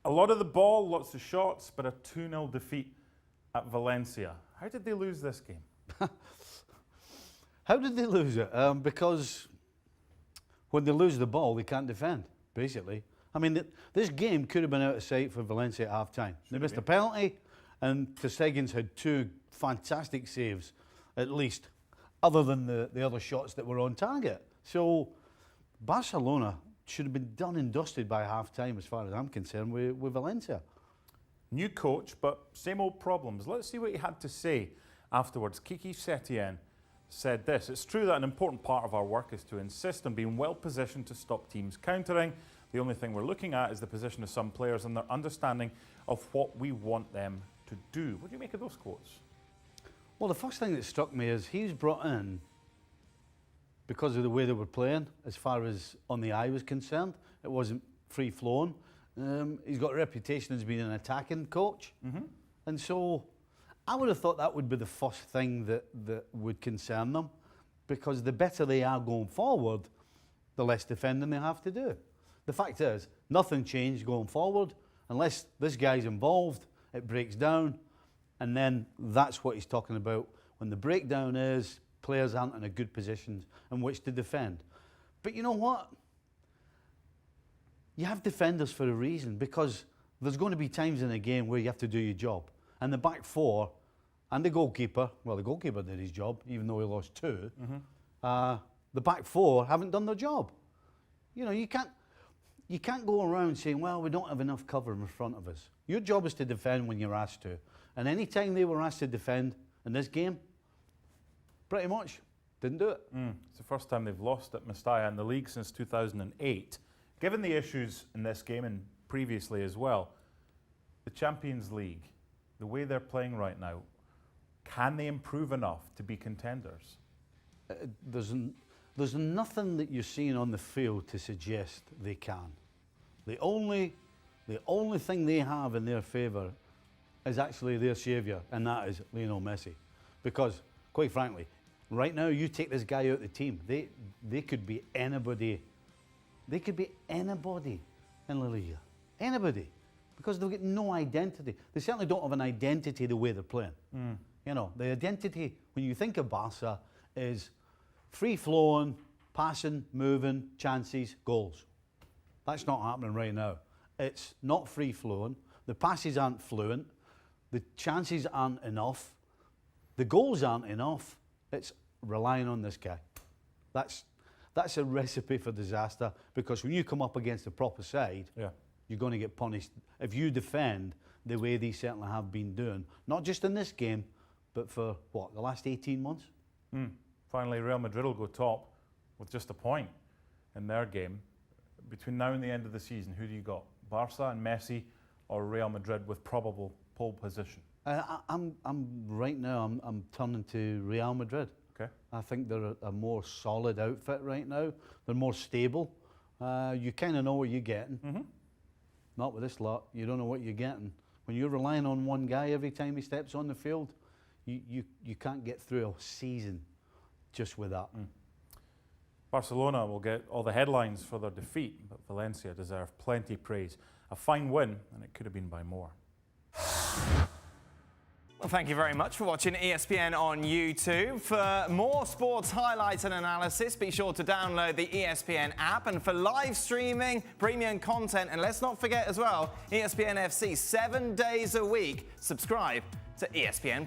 A lot of the ball, lots of shots, but a 2-0 defeat at Valencia. How did they lose this game? How did they lose it? Because when they lose the ball, they can't defend, basically. I mean, this game could have been out of sight for Valencia at half-time. They missed a penalty, and ter Stegen's had 2 fantastic saves, at least, other than the other shots that were on target. So Barcelona should have been done and dusted by half-time, as far as I'm concerned, with Valencia. New coach, but same old problems. Let's see what he had to say afterwards. Kiki Setien said this: "It's true that an important part of our work is to insist on being well positioned to stop teams countering. The only thing we're looking at is the position of some players and their understanding of what we want them to do." What do you make of those quotes? Well, the first thing that struck me is he was brought in because of the way they were playing, as far as on the eye was concerned. It wasn't free-flowing. He's got a reputation as being an attacking coach. And so I would have thought that would be the first thing that would concern them, because the better they are going forward, the less defending they have to do. The fact is, nothing changed going forward. Unless this guy's involved, it breaks down. And then that's what he's talking about. When the breakdown is, players aren't in a good position in which to defend. But you know what? You have defenders for a reason, because there's going to be times in a game where you have to do your job. And the back four and the goalkeeper, well, the goalkeeper did his job, even though he lost 2. The back four haven't done their job. You know, you can't go around saying, well, we don't have enough cover in front of us. Your job is to defend when you're asked to. And any time they were asked to defend in this game, pretty much didn't do it. It's the first time they've lost at Mestalla in the league since 2008. Given the issues in this game and previously as well, the Champions League, the way they're playing right now, can they improve enough to be contenders? There's nothing that you're seeing on the field to suggest they can. The only thing they have in their favour is actually their saviour, and that is Lionel Messi. Because, quite frankly, right now you take this guy out of the team, they could be anybody. They could be anybody in La Liga. Anybody. Because they've got no identity. They certainly don't have an identity the way they're playing. You know, the identity, when you think of Barca, is free-flowing, passing, moving, chances, goals. That's not happening right now. It's not free-flowing. The passes aren't fluent. The chances aren't enough. The goals aren't enough. It's relying on this guy. That's a recipe for disaster, because when you come up against a proper side, you're going to get punished if you defend the way they certainly have been doing. Not just in this game, but for, what, the last 18 months? Finally, Real Madrid will go top with just a point in their game. Between now and the end of the season, who do you got? Barca and Messi, or Real Madrid with probable pole position? I'm right now, I'm turning to Real Madrid. Okay. I think they're a more solid outfit right now. They're more stable. You kind of know what you're getting. Not with this lot. You don't know what you're getting. When you're relying on one guy every time he steps on the field, you can't get through a season just with that. Barcelona will get all the headlines for their defeat, but Valencia deserve plenty praise. A fine win, and it could have been by more. Well, thank you very much for watching ESPN on YouTube. For more sports highlights and analysis, be sure to download the ESPN app. And for live streaming, premium content, and let's not forget as well, ESPN FC 7 days a week. Subscribe to ESPN+.